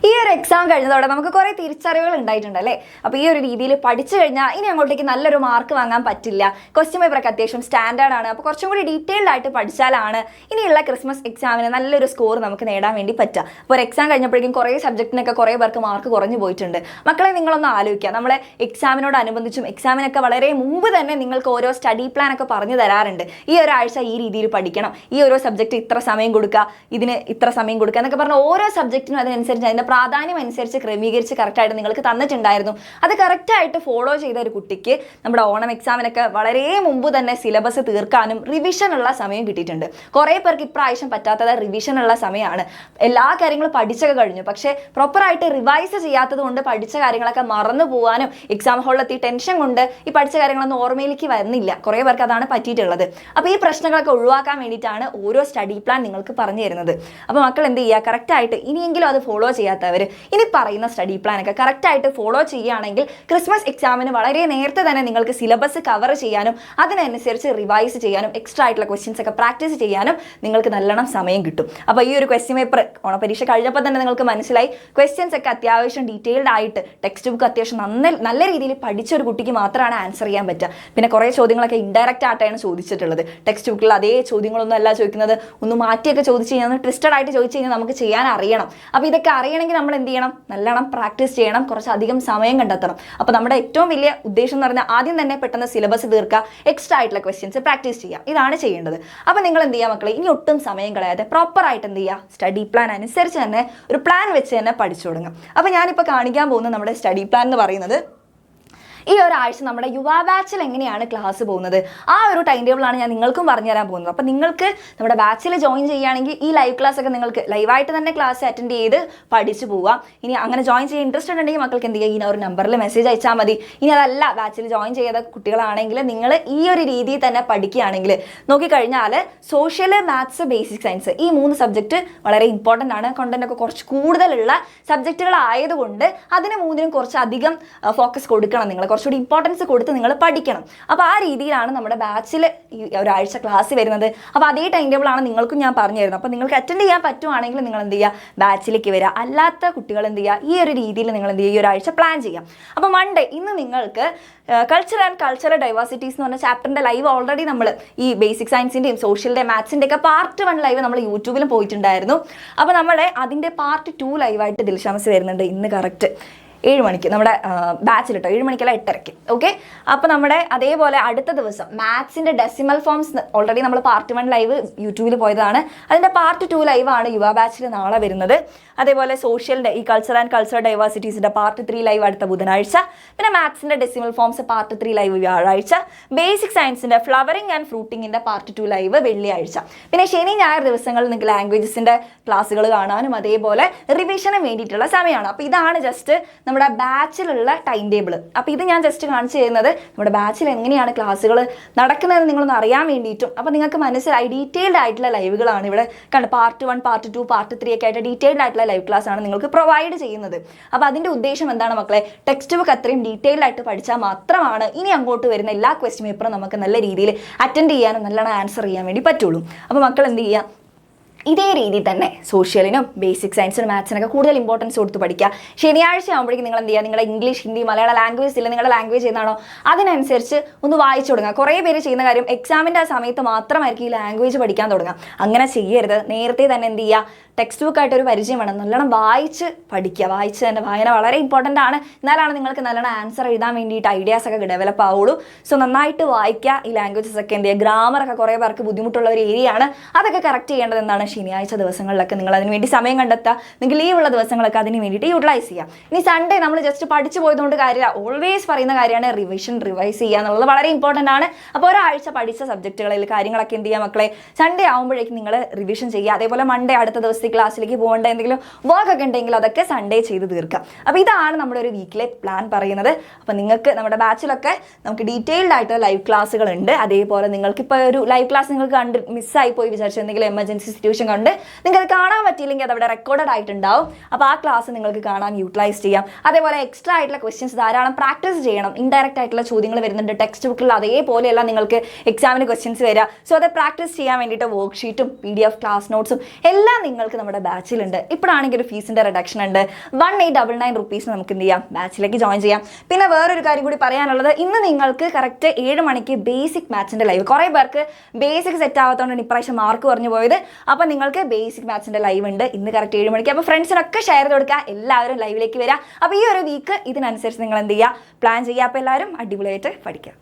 ഈ ഒരു എക്സാം കഴിഞ്ഞതോടെ നമുക്ക് കുറേ തിരിച്ചറിവുകൾ ഉണ്ടായിട്ടുണ്ട് അല്ലേ. അപ്പോൾ ഈ ഒരു രീതിയിൽ പഠിച്ചു കഴിഞ്ഞാൽ ഇനി അങ്ങോട്ടേക്ക് നല്ലൊരു മാർക്ക് വാങ്ങാൻ പറ്റില്ല. ക്വസ്റ്റ്യൻ പേപ്പറൊക്കെ അത്യാവശ്യം സ്റ്റാൻഡേർഡ് ആണ്. അപ്പോൾ കുറച്ചും കൂടി ഡീറ്റെയിൽഡ് ആയിട്ട് പഠിച്ചാലാണ് ഇനിയുള്ള ക്രിസ്മസ് എക്സാമിന് നല്ലൊരു സ്കോർ നമുക്ക് നേടാൻ വേണ്ടി പറ്റുക. അപ്പോൾ ഒരു എക്സാം കഴിഞ്ഞപ്പോഴേക്കും കുറേ സബ്ജക്റ്റിനൊക്കെ കുറേ പേർക്ക് മാർക്ക് കുറഞ്ഞു പോയിട്ടുണ്ട്. മക്കളെ നിങ്ങളൊന്ന് ആലോചിക്കുക, നമ്മളെ എക്സാമിനോടനുബന്ധിച്ചും എക്സാമിനൊക്കെ വളരെ മുമ്പ് തന്നെ നിങ്ങൾക്ക് ഓരോ സ്റ്റഡി പ്ലാൻ ഒക്കെ പറഞ്ഞു തരാറുണ്ട്. ഈ ഒരാഴ്ച ഈ രീതിയിൽ പഠിക്കണം, ഈ ഓരോ സബ്ജക്റ്റ് ഇത്ര സമയം കൊടുക്കുക, ഇതിന് ഇത്ര സമയം കൊടുക്കുക എന്നൊക്കെ പറഞ്ഞാൽ ഓരോ സബ്ജക്റ്റിനും അതിനനുസരിച്ച് അതിൻ്റെ പ്രാധാന്യം അനുസരിച്ച് ക്രമീകരിച്ച് കറക്റ്റായിട്ട് നിങ്ങൾക്ക് തന്നിട്ടുണ്ടായിരുന്നു. അത് കറക്റ്റായിട്ട് ഫോളോ ചെയ്ത ഒരു കുട്ടിക്ക് നമ്മുടെ ഓണം എക്സാമിനൊക്കെ വളരെ മുമ്പ് തന്നെ സിലബസ് തീർക്കാനും റിവിഷനുള്ള സമയം കിട്ടിയിട്ടുണ്ട്. കുറേ പേർക്ക് ഇപ്രാവശ്യം പറ്റാത്തത് റിവിഷനുള്ള സമയമാണ്. എല്ലാ കാര്യങ്ങളും പഠിച്ചൊക്കെ കഴിഞ്ഞു, പക്ഷേ പ്രോപ്പറായിട്ട് റിവൈസ് ചെയ്യാത്തത് കൊണ്ട് പഠിച്ച കാര്യങ്ങളൊക്കെ മറന്നു പോകാനും എക്സാം ഹാളിലെത്തി ടെൻഷൻ കൊണ്ട് ഈ പഠിച്ച കാര്യങ്ങളൊന്നും ഓർമ്മയിലേക്ക് വരുന്നില്ല. കുറേ പേർക്ക് അതാണ് പറ്റിയിട്ടുള്ളത്. അപ്പോൾ ഈ പ്രശ്നങ്ങളൊക്കെ ഒഴിവാക്കാൻ വേണ്ടിയിട്ടാണ് ഓരോ സ്റ്റഡി പ്ലാൻ നിങ്ങൾക്ക് പറഞ്ഞു തരുന്നത്. അപ്പോൾ മക്കൾ എന്ത് ചെയ്യുക, കറക്റ്റായിട്ട് ഇനിയെങ്കിലും അത് ഫോളോ ചെയ്യാത്തവർ ഇനി പറയുന്ന സ്റ്റഡി പ്ലാനൊക്കെ കറക്റ്റായിട്ട് ഫോളോ ചെയ്യുകയാണെങ്കിൽ ക്രിസ്മസ് എക്സാമിന് വളരെ നേരത്തെ തന്നെ നിങ്ങൾക്ക് സിലബസ് കവർ ചെയ്യാനും അതിനനുസരിച്ച് റിവൈസ് ചെയ്യാനും എക്സ്ട്രാ ആയിട്ടുള്ള ക്വസ്റ്റ്യൻസ് ഒക്കെ പ്രാക്ടീസ് ചെയ്യാനും നിങ്ങൾക്ക് നല്ലോണം സമയം കിട്ടും. അപ്പോൾ ഈ ഒരു ക്വസ്റ്റ്യൻ പേപ്പർ ഓണപരീക്ഷ കഴിഞ്ഞപ്പോൾ തന്നെ നിങ്ങൾക്ക് മനസ്സിലായി ക്വസ്റ്റ്യൻസ് ഒക്കെ അത്യാവശ്യം ഡീറ്റെയിൽഡ് ആയിട്ട് ടെക്സ്റ്റ് ബുക്ക് അത്യാവശ്യം നല്ല രീതിയിൽ പഠിച്ച ഒരു കുട്ടിക്ക് മാത്രമാണ് ആൻസർ ചെയ്യാൻ പറ്റുക. പിന്നെ കുറേ ചോദ്യങ്ങളൊക്കെ ഇൻഡയറക്റ്റ് ആയിട്ടാണ് ചോദിച്ചിട്ടുള്ളത്. ടെക്സ്റ്റ് ബുക്കിൽ അതേ ചോദ്യങ്ങളൊന്നും അല്ല ചോദിക്കുന്നത്, ഒന്ന് മാറ്റിയൊക്കെ ചോദിച്ചു കഴിഞ്ഞാൽ ട്വിസ്റ്റഡ് ആയിട്ട് ചോദിച്ചു കഴിഞ്ഞാൽ നമുക്ക് ചെയ്യാൻ അറിയണം. അപ്പോൾ ഇതൊക്കെ അറിയണമെങ്കിൽ നമ്മൾ എന്ത് ചെയ്യണം, നല്ലോണം പ്രാക്ടീസ് ചെയ്യണം, കുറച്ചധികം സമയം കണ്ടെത്തണം. അപ്പോൾ നമ്മുടെ ഏറ്റവും വലിയ ഉദ്ദേശം എന്ന് പറഞ്ഞാൽ ആദ്യം തന്നെ പെട്ടെന്ന് സിലബസ് തീർക്കുക, എക്സ്ട്രാ ആയിട്ടുള്ള ക്വസ്റ്റ്യൻസ് പ്രാക്ടീസ് ചെയ്യുക, ഇതാണ് ചെയ്യേണ്ടത്. അപ്പോൾ നിങ്ങൾ എന്ത് ചെയ്യുക മക്കളെ, ഇനി ഒട്ടും സമയം കളയാതെ പ്രോപ്പറായിട്ട് എന്ത് ചെയ്യുക, സ്റ്റഡി പ്ലാൻ അനുസരിച്ച് തന്നെ ഒരു പ്ലാൻ വെച്ച് തന്നെ പഠിച്ചു തുടങ്ങും. അപ്പോൾ ഞാനിപ്പോൾ കാണിക്കാൻ പോകുന്ന നമ്മുടെ സ്റ്റഡി പ്ലാൻ എന്ന് പറയുന്നത് ഈ ഒരാഴ്ച നമ്മുടെ യുവ ബാച്ചിൽ എങ്ങനെയാണ് ക്ലാസ് പോകുന്നത് ആ ഒരു ടൈം ടേബിളാണ് ഞാൻ നിങ്ങൾക്കും പറഞ്ഞു തരാൻ പോകുന്നത്. അപ്പോൾ നിങ്ങൾക്ക് നമ്മുടെ ബാച്ചിൽ ജോയിൻ ചെയ്യുകയാണെങ്കിൽ ഈ ലൈവ് ക്ലാസ് ഒക്കെ നിങ്ങൾക്ക് ലൈവായിട്ട് തന്നെ ക്ലാസ് അറ്റൻഡ് ചെയ്ത് പഠിച്ചു പോവാം. ഇനി അങ്ങനെ ജോയിൻ ചെയ്യാൻ ഇൻട്രസ്റ്റ് ഉണ്ടെങ്കിൽ മക്കൾക്ക് എന്ത് ചെയ്യുക, ഈ ഒരു നമ്പറിൽ മെസ്സേജ് അയച്ചാൽ മതി. ഇനി അതല്ല ബാച്ചിൽ ജോയിൻ ചെയ്ത കുട്ടികളാണെങ്കിൽ നിങ്ങൾ ഈ ഒരു രീതിയിൽ തന്നെ പഠിക്കുകയാണെങ്കിൽ നോക്കിക്കഴിഞ്ഞാൽ സോഷ്യൽ, മാത്സ്, ബേസിക് സയൻസ് ഈ 3 സബ്ജക്റ്റ് വളരെ ഇമ്പോർട്ടൻ്റ് ആണ്. കണ്ടന്റ് ഒക്കെ കുറച്ച് കൂടുതലുള്ള സബ്ജക്റ്റുകളായതുകൊണ്ട് അതിന് 3നും കുറച്ചധികം ഫോക്കസ് കൊടുക്കണം, നിങ്ങൾ കുറച്ചുകൂടി ഇമ്പോർട്ടൻസ് കൊടുത്ത് നിങ്ങൾ പഠിക്കണം. അപ്പോൾ ആ രീതിയിലാണ് നമ്മുടെ ബാച്ചിൽ ഈ ഒരാഴ്ച ക്ലാസ് വരുന്നത്. അപ്പോൾ അതേ ടൈം ടേബിളാണ് നിങ്ങൾക്കും ഞാൻ പറഞ്ഞു തരുന്നത്. അപ്പോൾ നിങ്ങൾക്ക് അറ്റൻഡ് ചെയ്യാൻ പറ്റുവാണെങ്കിൽ നിങ്ങൾ എന്ത് ചെയ്യുക, ബാച്ചിലേക്ക് വരിക. അല്ലാത്ത കുട്ടികൾ എന്ത് ചെയ്യുക, ഈ ഒരു രീതിയിൽ നിങ്ങൾ എന്ത് ചെയ്യുക, ഈ ഒരാഴ്ച പ്ലാൻ ചെയ്യാം. അപ്പോൾ മൺഡേ ഇന്ന് നിങ്ങൾക്ക് കൾച്ചർ ആൻഡ് കൾച്ചറൽ ഡൈവേഴ്സിറ്റീസ് എന്ന് പറഞ്ഞ ചാപ്റ്ററിൻ്റെ ലൈവ് ഓൾറെഡി നമ്മൾ ഈ ബേസിക് സയൻസിൻ്റെയും സോഷ്യലിൻ്റെയും മാത്സിൻ്റെ ഒക്കെ പാർട്ട് 1 ലൈവ് നമ്മൾ യൂട്യൂബിലും പോയിട്ടുണ്ടായിരുന്നു. അപ്പോൾ നമ്മുടെ അതിൻ്റെ പാർട്ട് 2 ലൈവായിട്ട് ദിൽഷാമസ് വരുന്നുണ്ട് ഇന്ന് കറക്റ്റ് 7 മണിക്ക് നമ്മുടെ ബാച്ചിലിട്ടോ, 7 മണിക്കല്ല 8:30. ഓക്കെ. അപ്പോൾ നമ്മുടെ അതേപോലെ അടുത്ത ദിവസം മാത്സിൻ്റെ ഡെസിമൽ ഫോംസ് ഓൾറെഡി നമ്മൾ പാർട്ട് 1 ലൈവ് യൂട്യൂബിൽ പോയതാണ്. അതിൻ്റെ പാർട്ട് 2 ലൈവാണ് യുവ ബാച്ചിൽ നാളെ വരുന്നത്. അതേപോലെ സോഷ്യലിൻ്റെ ഈ കൾച്ചർ ആൻഡ് കൾച്ചറൽ ഡൈവേഴ്സിറ്റീസിൻ്റെ പാർട്ട് 3 ലൈവ് അടുത്ത ബുധനാഴ്ച. പിന്നെ മാത്സിൻ്റെ ഡെസിമൽ ഫോംസ് പാർട്ട് 3 ലൈവ് വ്യാഴാഴ്ച. ബേസിക് സയൻസിൻ്റെ ഫ്ലവറിംഗ് ആൻഡ് ഫ്രൂട്ടിങ്ങിൻ്റെ പാർട്ട് 2 ലൈവ് വെള്ളിയാഴ്ച. പിന്നെ ശനി ഞായർ ദിവസങ്ങളിൽ നിങ്ങൾക്ക് ലാംഗ്വേജസിൻ്റെ ക്ലാസ്സുകൾ കാണാനും അതേപോലെ റിവിഷനും വേണ്ടിയിട്ടുള്ള സമയമാണ്. അപ്പോൾ ഇതാണ് ജസ്റ്റ് നമ്മുടെ ബാച്ചിലുള്ള ടൈം ടേബിൾ. അപ്പോൾ ഇത് ഞാൻ ജസ്റ്റ് കാണിച്ചു തരുന്നത് നമ്മുടെ ബാച്ചിൽ എങ്ങനെയാണ് ക്ലാസ്സുകൾ നടക്കുന്നതെന്ന് നിങ്ങളൊന്ന് അറിയാൻ വേണ്ടിയിട്ടും. അപ്പോൾ നിങ്ങൾക്ക് മനസ്സിലായി ഡീറ്റെയിൽഡ് ആയിട്ടുള്ള ലൈവുകളാണ് ഇവിടെ കണ്ട് പാർട്ട് 1, പാർട്ട് 2, പാർട്ട് 3 ഒക്കെ ആയിട്ട് ഡീറ്റെയിൽഡ് ആയിട്ടുള്ള ലൈവ് ക്ലാസ് ആണ് നിങ്ങൾക്ക് പ്രൊവൈഡ് ചെയ്യുന്നത്. അപ്പോൾ അതിൻ്റെ ഉദ്ദേശം എന്താണ് മക്കളെ, ടെക്സ്റ്റ് ബുക്ക് അത്രയും ഡീറ്റെയിൽഡ് ആയിട്ട് പഠിച്ചാൽ മാത്രമാണ് ഇനി അങ്ങോട്ട് വരുന്ന എല്ലാ ക്വസ്റ്റ്യൻ പേപ്പറും നമുക്ക് നല്ല രീതിയിൽ അറ്റൻഡ് ചെയ്യാനും നല്ലോണം ആൻസർ ചെയ്യാൻ വേണ്ടി പറ്റുള്ളൂ. അപ്പോൾ മക്കൾ എന്ത് ചെയ്യുക, ഇതേ രീതിയിൽ തന്നെ സോഷ്യലിനും ബേസിക് സയൻസിനും മാത്സിനൊക്കെ കൂടുതൽ ഇമ്പോർട്ടൻസ് കൊടുത്ത് പഠിക്കുക. ശനിയാഴ്ച ആകുമ്പോഴേക്കും നിങ്ങൾ എന്ത് ചെയ്യുക, നിങ്ങളുടെ ഇംഗ്ലീഷ്, ഹിന്ദി, മലയാളം ലാംഗ്വേജ് ഇല്ല, നിങ്ങളുടെ ലാംഗ്വേജ് ഏതാണോ അതിനനുസരിച്ച് ഒന്ന് വായിച്ചു തുടങ്ങുക. കുറേ പേര് ചെയ്യുന്ന കാര്യം എക്സാമിൻ്റെ ആ സമയത്ത് മാത്രമായിരിക്കും ഈ ലാംഗ്വേജ് പഠിക്കാൻ തുടങ്ങുക. അങ്ങനെ ചെയ്യരുത്. നേരത്തെ തന്നെ എന്ത് ചെയ്യുക, ടെക്സ്റ്റ് ബുക്കായിട്ടൊരു പരിചയം വേണം, നല്ലോണം വായിച്ച് പഠിക്കുക. വായിച്ച് തന്നെ വായന വളരെ ഇമ്പോർട്ടൻ്റ് ആണ്. എന്നാലാണ് നിങ്ങൾക്ക് നല്ലോണം ആൻസർ എഴുതാൻ വേണ്ടിയിട്ട് ഐഡിയാസ് ഒക്കെ ഡെവലപ്പ് ആവുള്ളൂ. സോ നന്നായിട്ട് വായിക്കുക. ഈ ലാംഗ്വേജസ് ഒക്കെ എന്ത് ചെയ്യുക, ഗ്രാമറൊക്കെ കുറേ പേർക്ക് ബുദ്ധിമുട്ടുള്ള ഒരു ഏരിയയാണ്. അതൊക്കെ കറക്റ്റ് ചെയ്യേണ്ടത് എന്താണ്, ശനിയാഴ്ച ദിവസങ്ങളിലൊക്കെ നിങ്ങൾ അതിന് വേണ്ടി സമയം കണ്ടെത്തുക. നിങ്ങൾക്ക് ലീവുള്ള ദിവസങ്ങളൊക്കെ അതിന് വേണ്ടിയിട്ട് യൂട്ടിലൈസ് ചെയ്യാം. ഇനി സൺഡേ നമ്മൾ ജസ്റ്റ് പഠിച്ചു പോയതുകൊണ്ട് കാര്യമില്ല. ഓൾവേസ് പറയുന്ന കാര്യമാണ് റിവൈസ് ചെയ്യുക എന്നുള്ളത് വളരെ ഇമ്പോർട്ടൻ്റ് ആണ്. അപ്പോൾ ഒരാഴ്ച പഠിച്ച സബ്ജക്റ്റുകളിൽ കാര്യങ്ങളൊക്കെ എന്ത് ചെയ്യുക മക്കളെ, സൺഡേ ആകുമ്പോഴേക്കും നിങ്ങൾ റിവിഷൻ ചെയ്യുക. അതേപോലെ മൺഡേ അടുത്ത ദിവസത്തെ ക്ലാസ്സിലേക്ക് പോകേണ്ട എന്തെങ്കിലും വർക്ക് ഒക്കെ ഉണ്ടെങ്കിൽ അതൊക്കെ സൺഡേ ചെയ്ത് തീർക്കാം. അപ്പോൾ ഇതാണ് നമ്മുടെ ഒരു വീക്കിലെ പ്ലാൻ പറയുന്നത്. അപ്പോൾ നിങ്ങൾക്ക് നമ്മുടെ ബാച്ചിലൊക്കെ നമുക്ക് ഡീറ്റെയിൽഡ് ആയിട്ട് ലൈവ് ക്ലാസ്സുകൾ ഉണ്ട്. അതേപോലെ നിങ്ങൾക്ക് ഇപ്പോൾ ഒരു ലൈവ് ക്ലാസ് നിങ്ങൾക്ക് കണ്ട് മിസ്സായി പോയി വിചാരിച്ചു എന്തെങ്കിലും എമർജൻസി സിറ്റുവേഷൻ കണ്ട് നിങ്ങൾക്ക് അത് കാണാൻ പറ്റിയില്ലെങ്കിൽ അത് അവിടെ റെക്കോർഡഡ് ആയിട്ടുണ്ടാവും. അപ്പോൾ ആ ക്ലാസ് നിങ്ങൾക്ക് കാണാൻ യൂട്ടിലൈസ് ചെയ്യാം. അതേപോലെ എക്സ്ട്രാ ആയിട്ടുള്ള ക്വസ്റ്റ്യൻസ് ധാരാളം പ്രാക്ടീസ് ചെയ്യണം. ഇൻഡയറക്റ്റ് ആയിട്ടുള്ള ചോദ്യങ്ങൾ വരുന്നുണ്ട് ടെക്സ്റ്റ് ബുക്കിൽ, അതേപോലെയല്ല നിങ്ങൾക്ക് എക്സാമിന് ക്വസ്റ്റ്യൻസ് വരിക. സോ അത് പ്രാക്ടീസ് ചെയ്യാൻ വേണ്ടിയിട്ട് വർക്ക്ഷീറ്റും PDF ക്ലാസ് നോട്ട്സും എല്ലാം നിങ്ങൾക്ക് നമ്മുടെ ബാച്ചിലുണ്ട്. ഇപ്പോഴാണെങ്കിൽ ഒരു ഫീസിൻ്റെ റിഡക്ഷൻ ഉണ്ട്. 1899 റുപ്പീസ് നമുക്ക് എന്ത് ചെയ്യാം, ബാച്ചിലേക്ക് ജോയിൻ ചെയ്യാം. പിന്നെ വേറൊരു കാര്യം കൂടി പറയാനുള്ളത്, ഇന്ന് നിങ്ങൾക്ക് കറക്റ്റ് 7 മണിക്ക് ബേസിക് മാത്സിൻ്റെ ലൈവ്, കുറേ പേർക്ക് ബേസിക് സെറ്റ് ആവാത്തതുകൊണ്ടാണ് ഇപ്രാവശ്യം മാർക്ക് കുറഞ്ഞു പോയത്. അപ്പോൾ നിങ്ങൾക്ക് ബേസിക് മാത്സിൻ്റെ ലൈവ് ഉണ്ട് ഇന്ന് കറക്റ്റ് 7 മണിക്ക്. അപ്പോൾ ഫ്രണ്ട്സിനൊക്കെ ഷെയർ ചെയ്ത് കൊടുക്കുക, എല്ലാവരും ലൈവിലേക്ക് വരിക. അപ്പോൾ ഈ ഒരു വീക്ക് ഇതിനനുസരിച്ച് നിങ്ങൾ എന്ത് ചെയ്യുക, പ്ലാൻ ചെയ്യുക. അപ്പോൾ എല്ലാവരും അടിപൊളിയായിട്ട് പഠിക്കുക.